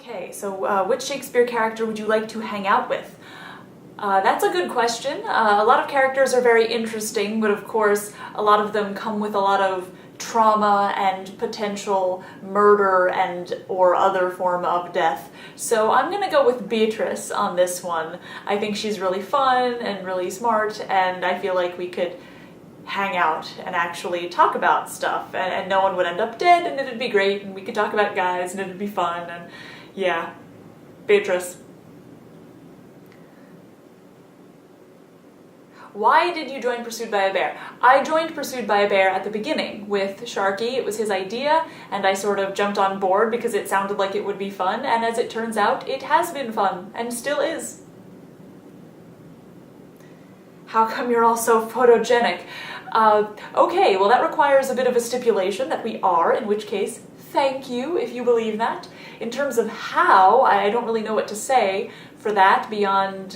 Okay, so which Shakespeare character would you like to hang out with? That's a good question. A lot of characters are very interesting, but of course a lot of them come with a lot of trauma and potential murder and or other form of death. So I'm gonna go with Beatrice on this one. I think she's really fun and really smart, and I feel like we could hang out and actually talk about stuff, and no one would end up dead, and it'd be great, and we could talk about guys, and it'd be fun, and yeah, Beatrice. Why did you join Pursued by a Bear? I joined Pursued by a Bear at the beginning with Sharky. It was his idea, and I sort of jumped on board because it sounded like it would be fun, and as it turns out, it has been fun, and still is. How come you're all so photogenic? Okay, well that requires a bit of a stipulation that we are, in which case, thank you if you believe that. In terms of how, I don't really know what to say for that beyond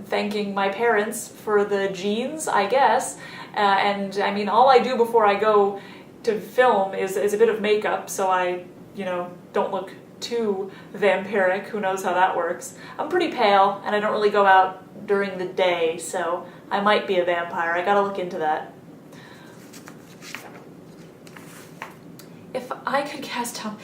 thanking my parents for the genes, I guess. And I mean, all I do before I go to film is a bit of makeup, so I, don't look too vampiric. Who knows how that works. I'm pretty pale, and I don't really go out during the day, so I might be a vampire. I gotta look into that. If I could cast Tom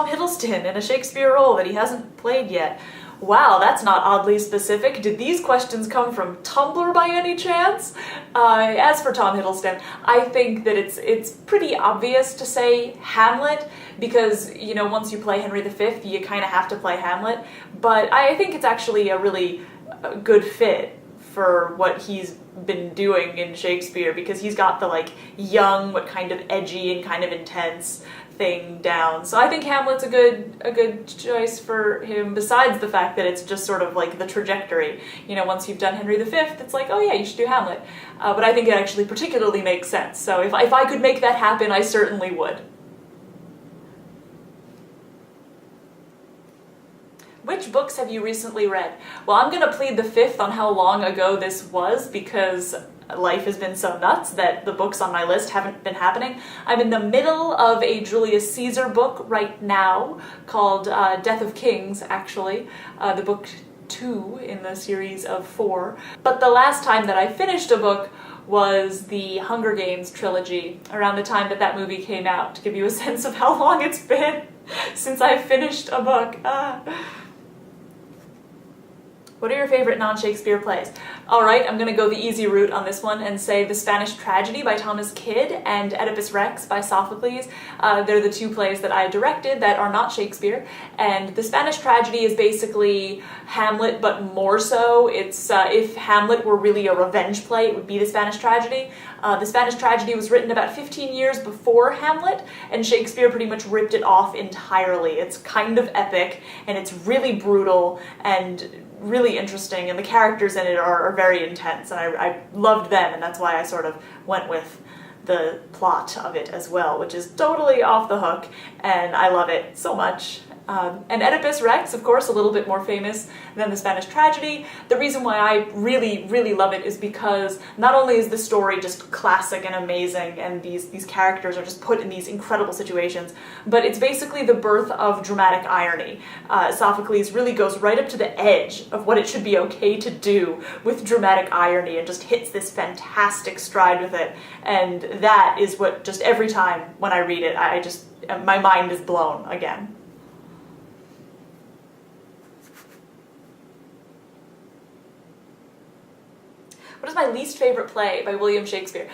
Hiddleston in a Shakespeare role that he hasn't played yet. Wow, that's not oddly specific. Did these questions come from Tumblr by any chance? As for Tom Hiddleston, I think that it's pretty obvious to say Hamlet, because, once you play Henry V, you kind of have to play Hamlet, but I think it's actually a really good fit for what he's been doing in Shakespeare, because he's got the young but kind of edgy and kind of intense thing down. So I think Hamlet's a good choice for him, besides the fact that it's just sort of like the trajectory. Once you've done Henry V, it's like, oh yeah, you should do Hamlet. But I think it actually particularly makes sense. So if I could make that happen, I certainly would. Which books have you recently read? Well, I'm gonna plead the fifth on how long ago this was, because life has been so nuts that the books on my list haven't been happening. I'm in the middle of a Julius Caesar book right now called Death of Kings, actually. The book 2 in the series of 4. But the last time that I finished a book was the Hunger Games trilogy, around the time that movie came out, to give you a sense of how long it's been since I finished a book. What are your favorite non-Shakespeare plays? Alright, I'm gonna go the easy route on this one and say The Spanish Tragedy by Thomas Kyd and Oedipus Rex by Sophocles. They're the two plays that I directed that are not Shakespeare. And The Spanish Tragedy is basically Hamlet, but more so. It's if Hamlet were really a revenge play, it would be The Spanish Tragedy. The Spanish Tragedy was written about 15 years before Hamlet, and Shakespeare pretty much ripped it off entirely. It's kind of epic, and it's really brutal, and really interesting, and the characters in it are very intense, and I loved them, and that's why I sort of went with the plot of it as well, which is totally off the hook, and I love it so much. And Oedipus Rex, of course, a little bit more famous than The Spanish Tragedy. The reason why I really love it is because not only is the story just classic and amazing, and these characters are just put in these incredible situations, but it's basically the birth of dramatic irony. Sophocles really goes right up to the edge of what it should be okay to do with dramatic irony, and just hits this fantastic stride with it. And that is what, just every time when I read it, my mind is blown again. What is my least favorite play by William Shakespeare?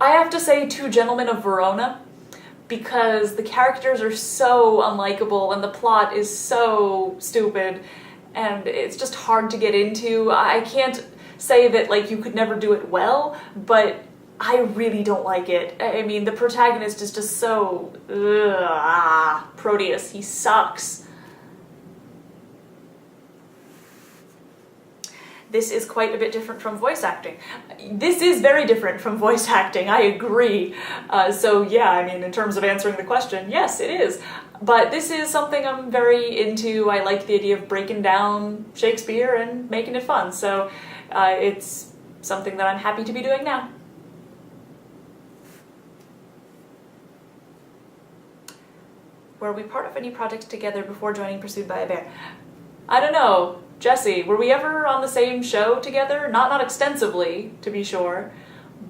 I have to say Two Gentlemen of Verona, because the characters are so unlikable and the plot is so stupid, and it's just hard to get into. I can't say that you could never do it well, but I really don't like it. I mean, the protagonist is just so Proteus, he sucks. This is quite a bit different from voice acting. This is very different from voice acting, I agree. So yeah, I mean, in terms of answering the question, yes, it is. But this is something I'm very into. I like the idea of breaking down Shakespeare and making it fun. So it's something that I'm happy to be doing now. Were we part of any project together before joining Pursued by a Bear? I don't know. Jesse, were we ever on the same show together? Not extensively, to be sure.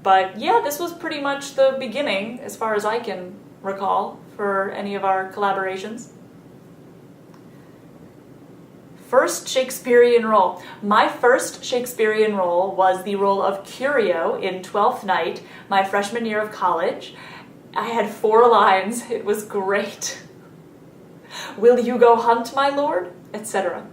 But yeah, this was pretty much the beginning, as far as I can recall, for any of our collaborations. First Shakespearean role. My first Shakespearean role was the role of Curio in Twelfth Night, my freshman year of college. I had 4 lines. It was great. Will you go hunt, my lord? Etc.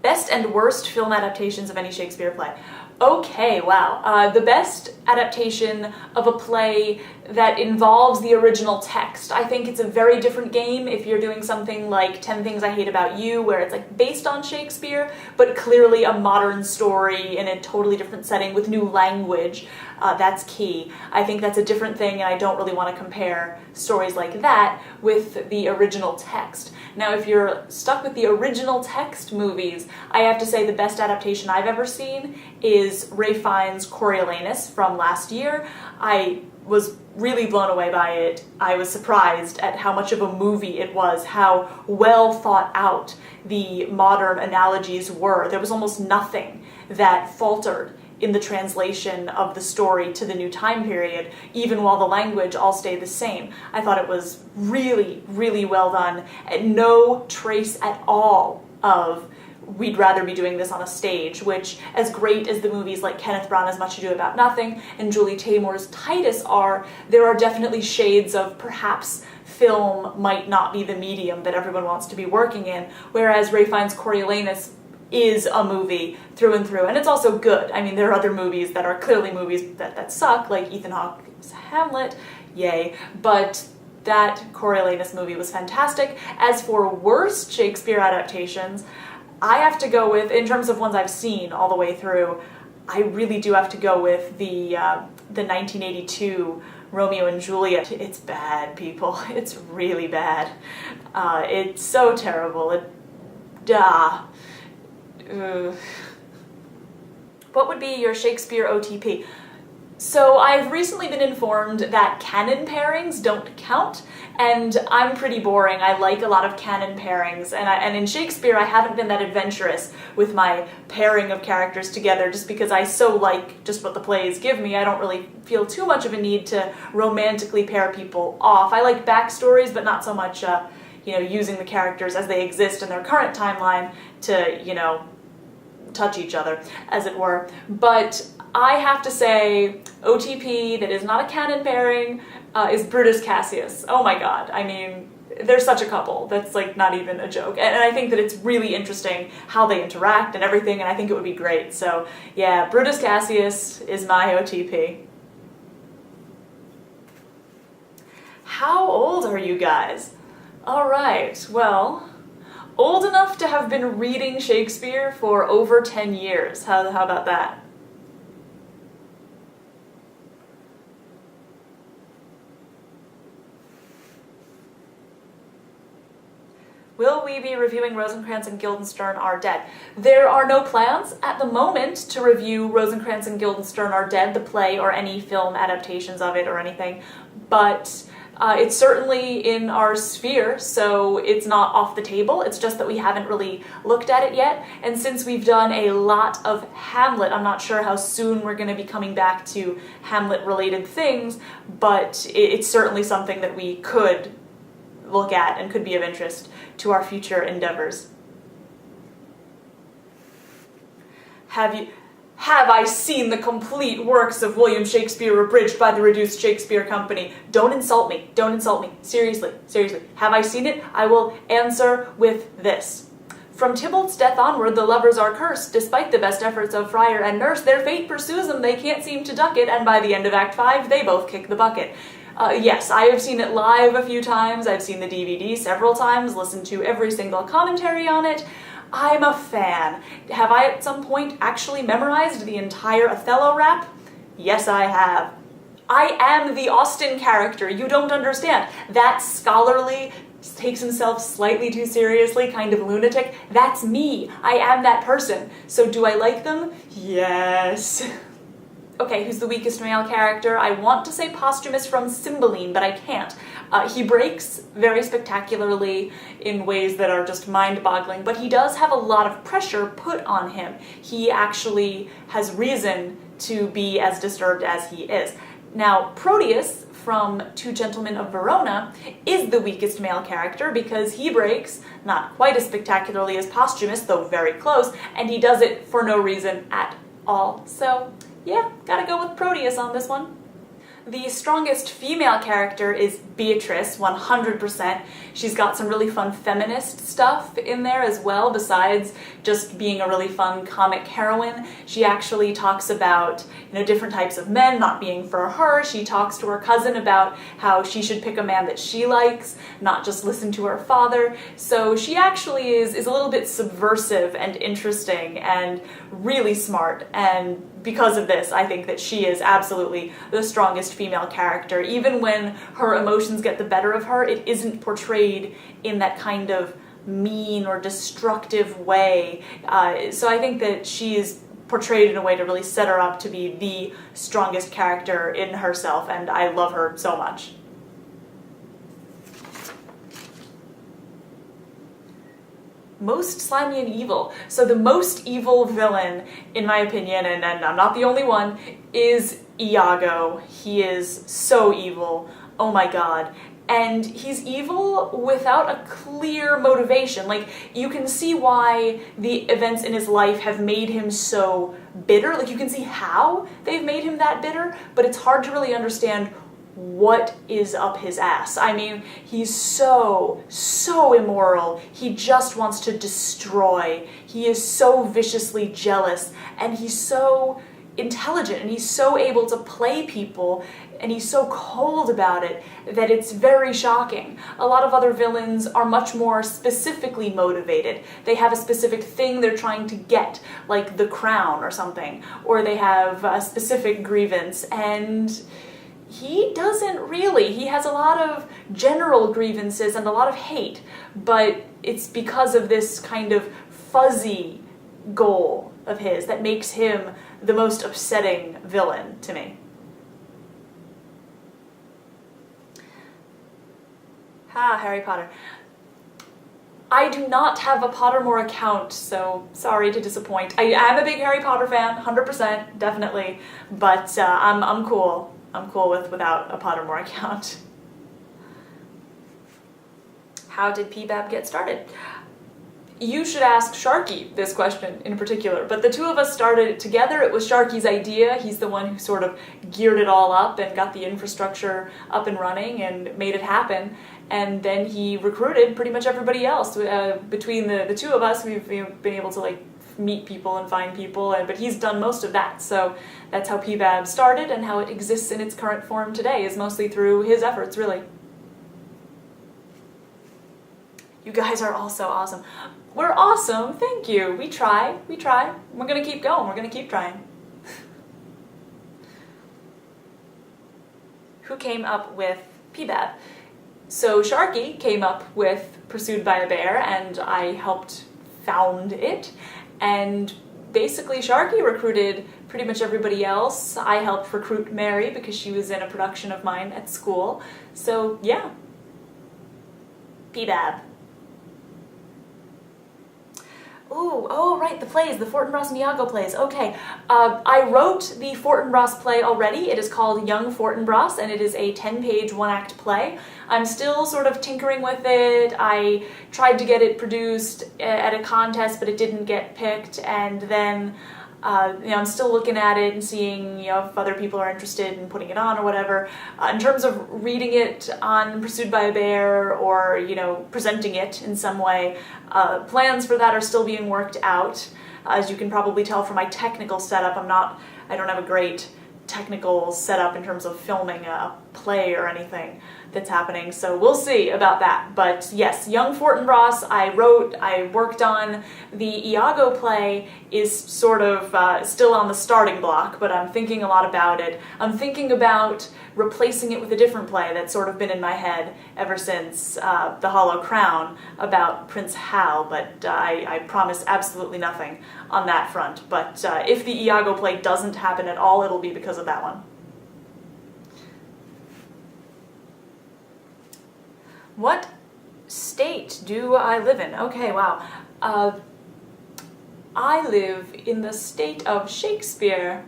Best and worst film adaptations of any Shakespeare play. Okay, wow. The best adaptation of a play that involves the original text. I think it's a very different game if you're doing something like 10 Things I Hate About You, where it's like based on Shakespeare, but clearly a modern story in a totally different setting with new language. That's key. I think that's a different thing, and I don't really want to compare stories like that with the original text. Now, if you're stuck with the original text movies, I have to say the best adaptation I've ever seen is Ralph Fiennes' Coriolanus from last year. I was really blown away by it. I was surprised at how much of a movie it was, how well thought out the modern analogies were. There was almost nothing that faltered in the translation of the story to the new time period, even while the language all stayed the same. I thought it was really, really well done, and no trace at all of we'd rather be doing this on a stage, which, as great as the movies like Kenneth Branagh's Much Ado About Nothing and Julie Taymor's Titus are, there are definitely shades of perhaps film might not be the medium that everyone wants to be working in, whereas Ralph Fiennes' Coriolanus is a movie through and through, and it's also good. I mean, there are other movies that are clearly movies that suck, like Ethan Hawke's Hamlet, yay, but that Coriolanus movie was fantastic. As for worst Shakespeare adaptations, I have to go with, in terms of ones I've seen all the way through, I really do have to go with the 1982 Romeo and Juliet. It's bad, people. It's really bad. It's so terrible. What would be your Shakespeare OTP? So I've recently been informed that canon pairings don't count, and I'm pretty boring. I like a lot of canon pairings, and in Shakespeare I haven't been that adventurous with my pairing of characters together just because I so like just what the plays give me. I don't really feel too much of a need to romantically pair people off. I like backstories, but not so much using the characters as they exist in their current timeline to, touch each other, as it were. But I have to say, OTP that is not a canon pairing is Brutus Cassius. Oh my god, I mean, they're such a couple. That's like not even a joke. And I think that it's really interesting how they interact and everything, and I think it would be great. So yeah, Brutus Cassius is my OTP. How old are you guys? Alright, well, old enough to have been reading Shakespeare for over 10 years. How about that? Will we be reviewing Rosencrantz and Guildenstern Are Dead? There are no plans at the moment to review Rosencrantz and Guildenstern Are Dead, the play, or any film adaptations of it or anything, but it's certainly in our sphere, so it's not off the table. It's just that we haven't really looked at it yet, and since we've done a lot of Hamlet, I'm not sure how soon we're going to be coming back to Hamlet-related things, but it's certainly something that we could look at and could be of interest to our future endeavors. Have I seen the complete works of William Shakespeare abridged by the Reduced Shakespeare Company? Don't insult me. Don't insult me. Seriously, seriously. Have I seen it? I will answer with this. From Tybalt's death onward, the lovers are cursed. Despite the best efforts of friar and nurse, their fate pursues them. They can't seem to duck it, and by the end of Act 5, they both kick the bucket. Yes, I have seen it live a few times. I've seen the DVD several times, listened to every single commentary on it. I'm a fan. Have I at some point actually memorized the entire Othello rap? Yes, I have. I am the Austen character. You don't understand. That scholarly, takes himself slightly too seriously kind of lunatic, that's me. I am that person. So do I like them? Yes. Okay, who's the weakest male character? I want to say Posthumus from Cymbeline, but I can't. He breaks very spectacularly in ways that are just mind-boggling, but he does have a lot of pressure put on him. He actually has reason to be as disturbed as he is. Now, Proteus from Two Gentlemen of Verona is the weakest male character because he breaks, not quite as spectacularly as Posthumus, though very close, and he does it for no reason at all. So, yeah, gotta go with Proteus on this one. The strongest female character is Beatrice, 100%. She's got some really fun feminist stuff in there as well, besides just being a really fun comic heroine. She actually talks about, different types of men not being for her. She talks to her cousin about how she should pick a man that she likes, not just listen to her father. So she actually is a little bit subversive and interesting and really smart, and because of this, I think that she is absolutely the strongest female character. Even when her emotions get the better of her, it isn't portrayed in that kind of mean or destructive way. So I think that she is portrayed in a way to really set her up to be the strongest character in herself, and I love her so much. Most slimy and evil. So the most evil villain, in my opinion, and I'm not the only one, is Iago. He is so evil. Oh my god. And he's evil without a clear motivation. Like, you can see why the events in his life have made him so bitter. Like, you can see how they've made him that bitter, but it's hard to really understand what is up his ass. I mean, he's so immoral. He just wants to destroy. He is so viciously jealous, and he's so intelligent, and he's so able to play people, and he's so cold about it that it's very shocking. A lot of other villains are much more specifically motivated. They have a specific thing they're trying to get, like the crown or something, or they have a specific grievance, and he doesn't really. He has a lot of general grievances and a lot of hate, but it's because of this kind of fuzzy goal of his that makes him the most upsetting villain to me. Harry Potter. I do not have a Pottermore account, so sorry to disappoint. I am a big Harry Potter fan, 100%, definitely, but I'm cool. I'm cool without a Pottermore account. How did PBAB get started? You should ask Sharky this question in particular, but the two of us started it together. It was Sharky's idea. He's the one who sort of geared it all up and got the infrastructure up and running and made it happen. And then he recruited pretty much everybody else. Between the two of us, we've been able to meet people and find people, but he's done most of that. So that's how PBAB started, and how it exists in its current form today is mostly through his efforts, really. You guys are all so awesome. We're awesome, thank you. We try. We're gonna keep going, we're gonna keep trying. Who came up with PBAB? So Sharky came up with Pursued by a Bear, and I helped found it. And basically Sharky recruited pretty much everybody else. I helped recruit Mary because she was in a production of mine at school. So yeah. PBAB. Ooh, oh right, the plays, the Fortinbras and Iago plays. Okay, I wrote the Fortinbras play already. It is called Young Fortinbras, and it is a 10-page, one-act play. I'm still sort of tinkering with it. I tried to get it produced at a contest, but it didn't get picked, and then I'm still looking at it and seeing if other people are interested in putting it on or whatever. In terms of reading it on Pursued by a Bear or presenting it in some way, plans for that are still being worked out. As you can probably tell from my technical setup, I don't have a great technical setup in terms of filming a play or anything that's happening, so we'll see about that. But yes, Young Fortinbras, I worked on. The Iago play is sort of still on the starting block, but I'm thinking a lot about it. I'm thinking about replacing it with a different play that's sort of been in my head ever since The Hollow Crown about Prince Hal, but I promise absolutely nothing on that front. But if the Iago play doesn't happen at all, it'll be because of that one. What state do I live in? Okay, wow. I live in the state of Shakespeare.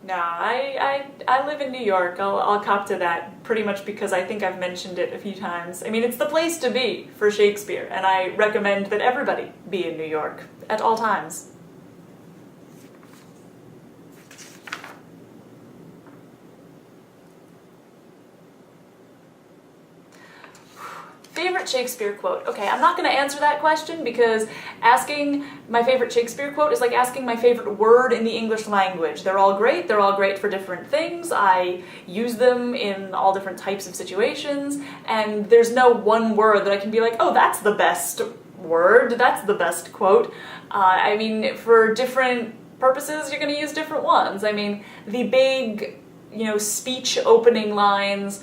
No, I live in New York. I'll cop to that pretty much because I think I've mentioned it a few times. I mean, it's the place to be for Shakespeare, and I recommend that everybody be in New York at all times. Favorite Shakespeare quote? Okay, I'm not going to answer that question because asking my favorite Shakespeare quote is like asking my favorite word in the English language. They're all great for different things. I use them in all different types of situations, and there's no one word that I can be like, oh, that's the best word, that's the best quote. I mean, for different purposes, you're going to use different ones. I mean, the big, speech opening lines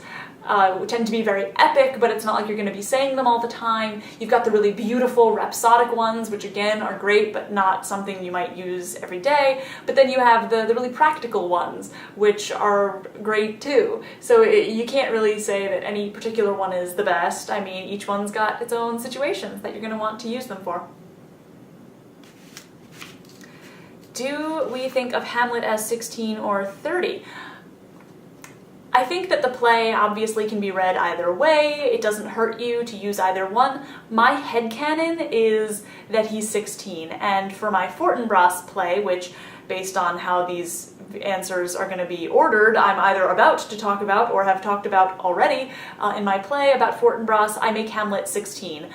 tend to be very epic, but it's not like you're going to be saying them all the time. You've got the really beautiful rhapsodic ones, which again are great, but not something you might use every day. But then you have the really practical ones, which are great too. So you can't really say that any particular one is the best. I mean, each one's got its own situations that you're going to want to use them for. Do we think of Hamlet as 16 or 30? I think that the play obviously can be read either way. It doesn't hurt you to use either one. My headcanon is that he's 16, and for my Fortinbras play, which based on how these answers are going to be ordered, I'm either about to talk about or have talked about already in my play about Fortinbras, I make Hamlet 16.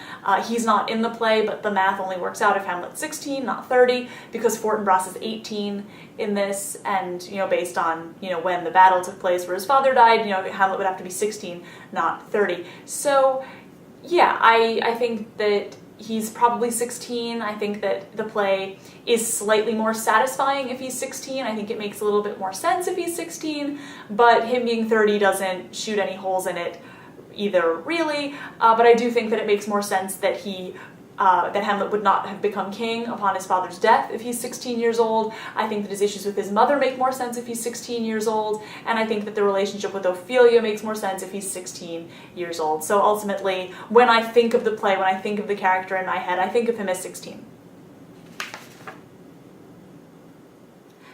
He's not in the play, but the math only works out if Hamlet's 16, not 30, because Fortinbras is 18 in this, and based on when the battle took place where his father died, Hamlet would have to be 16, not 30. So yeah, I think that he's probably 16. I think that the play is slightly more satisfying if he's 16. I think it makes a little bit more sense if he's 16, but him being 30 doesn't shoot any holes in it either, really. But I do think that it makes more sense that that Hamlet would not have become king upon his father's death if he's 16 years old. I think that his issues with his mother make more sense if he's 16 years old, and I think that the relationship with Ophelia makes more sense if he's 16 years old. So ultimately, when I think of the play, when I think of the character in my head, I think of him as 16.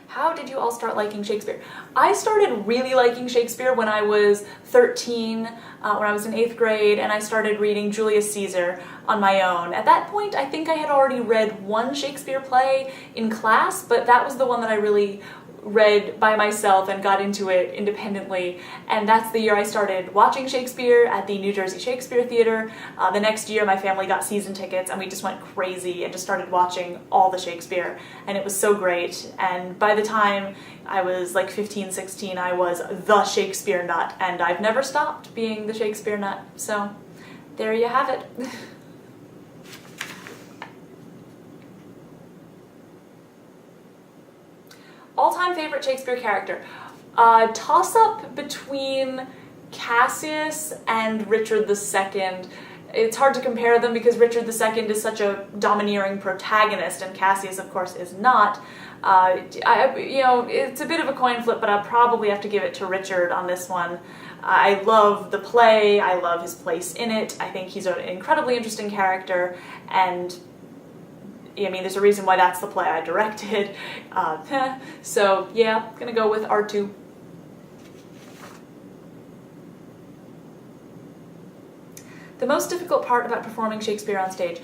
How did you all start liking Shakespeare? I started really liking Shakespeare when I was 13, when I was in 8th grade, and I started reading Julius Caesar on my own. At that point, I think I had already read one Shakespeare play in class, but that was the one that I really read by myself and got into it independently, and that's the year I started watching Shakespeare at the New Jersey Shakespeare Theater. The next year my family got season tickets and we just went crazy and just started watching all the Shakespeare, and it was so great. And by the time I was like 15, 16, I was the Shakespeare nut, and I've never stopped being the Shakespeare nut. So there you have it. All-time favorite Shakespeare character. Toss-up between Cassius and Richard II. It's hard to compare them because Richard II is such a domineering protagonist, and Cassius, of course, is not. It's a bit of a coin flip, but I'll probably have to give it to Richard on this one. I love the play. I love his place in it. I think he's an incredibly interesting character, and I mean, there's a reason why that's the play I directed. So yeah, gonna go with R2. The most difficult part about performing Shakespeare on stage.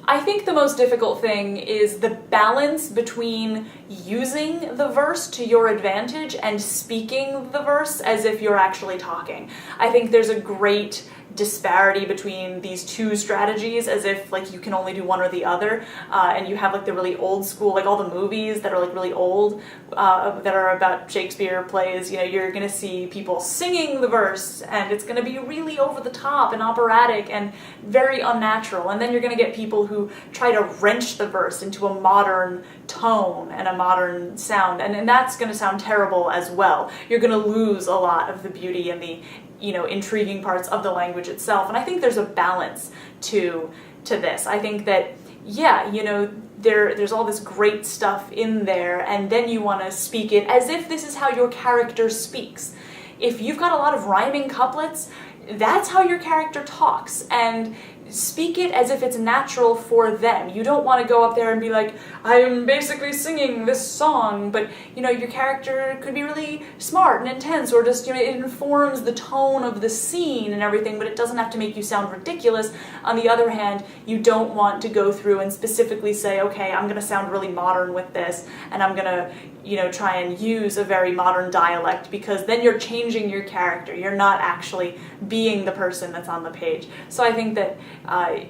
I think the most difficult thing is the balance between using the verse to your advantage and speaking the verse as if you're actually talking. I think there's a great disparity between these two strategies, as if like you can only do one or the other, and you have like the really old school, like all the movies that are like really old, that are about Shakespeare plays, you know, you're gonna see people singing the verse, and it's gonna be really over the top and operatic and very unnatural, and then you're gonna get people who try to wrench the verse into a modern tone and a modern sound, and that's gonna sound terrible as well. You're gonna lose a lot of the beauty and the, you know, intriguing parts of the language itself. And I think there's a balance to this. I think that, yeah, you know, there's all this great stuff in there, and then you want to speak it as if this is how your character speaks. If you've got a lot of rhyming couplets, that's how your character talks, and speak it as if it's natural for them. You don't want to go up there and be like, I'm basically singing this song, but, you know, your character could be really smart and intense, or just, you know, it informs the tone of the scene and everything, but it doesn't have to make you sound ridiculous. On the other hand, you don't want to go through and specifically say, okay, I'm going to sound really modern with this, and I'm going to, you know, try and use a very modern dialect, because then you're changing your character. You're not actually being the person that's on the page. So I think that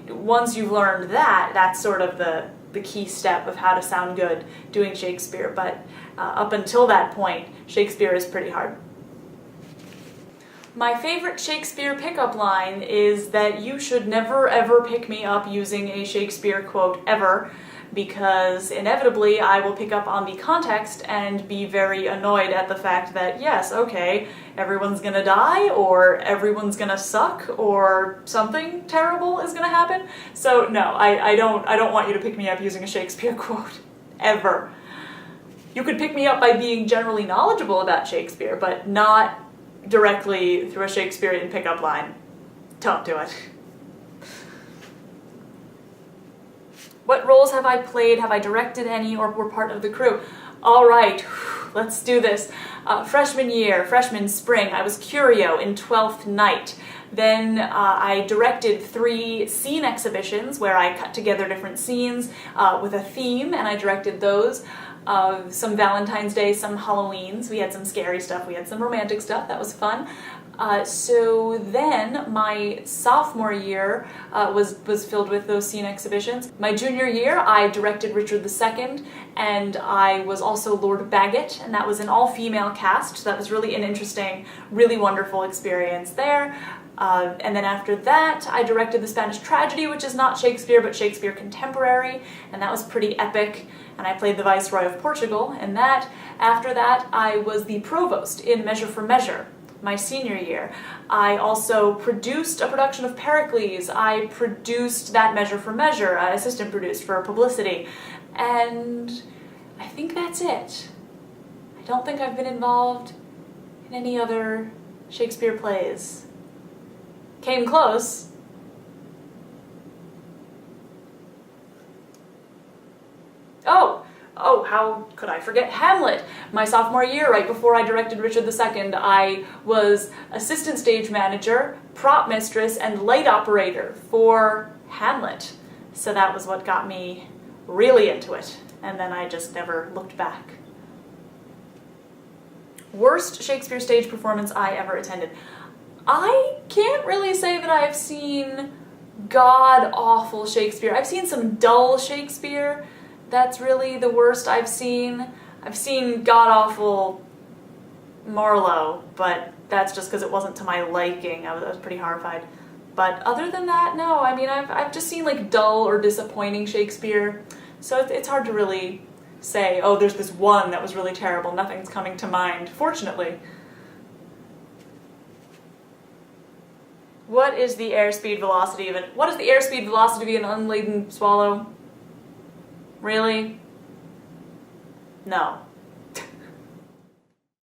once you've learned that, that's sort of the key step of how to sound good doing Shakespeare. But up until that point, Shakespeare is pretty hard. My favorite Shakespeare pickup line is that you should never ever pick me up using a Shakespeare quote ever, because inevitably I will pick up on the context and be very annoyed at the fact that, yes, okay, everyone's gonna die, or everyone's gonna suck, or something terrible is gonna happen. So no, I don't want you to pick me up using a Shakespeare quote, ever. You could pick me up by being generally knowledgeable about Shakespeare, but not directly through a Shakespearean pickup line. Don't do it. What roles have I played? Have I directed any, or were part of the crew? All right, let's do this. Freshman spring, I was Curio in 12th Night. Then I directed 3 scene exhibitions where I cut together different scenes with a theme, and I directed those. Some Valentine's Day, some Halloweens. We had some scary stuff, we had some romantic stuff, that was fun. So then my sophomore year was filled with those scene exhibitions. My junior year I directed Richard II, and I was also Lord Bagot, and that was an all-female cast, so that was really an interesting, really wonderful experience there. And then after that I directed The Spanish Tragedy, which is not Shakespeare but Shakespeare contemporary, and that was pretty epic, and I played the Viceroy of Portugal in that. After that I was the Provost in Measure for Measure, my senior year. I also produced a production of Pericles. I produced that Measure for Measure, assistant produced for publicity, and I think that's it. I don't think I've been involved in any other Shakespeare plays. Came close. Oh, how could I forget Hamlet? My sophomore year, right before I directed Richard II, I was assistant stage manager, prop mistress, and light operator for Hamlet. So that was what got me really into it, and then I just never looked back. Worst Shakespeare stage performance I ever attended. I can't really say that I've seen god-awful Shakespeare. I've seen some dull Shakespeare. That's really the worst I've seen. I've seen god-awful Marlowe, but that's just because it wasn't to my liking. I was pretty horrified. But other than that, no. I mean, I've just seen like dull or disappointing Shakespeare, so it's hard to really say, oh, there's this one that was really terrible. Nothing's coming to mind, fortunately. What is the airspeed velocity of what is the airspeed velocity of an unladen swallow? Really? No.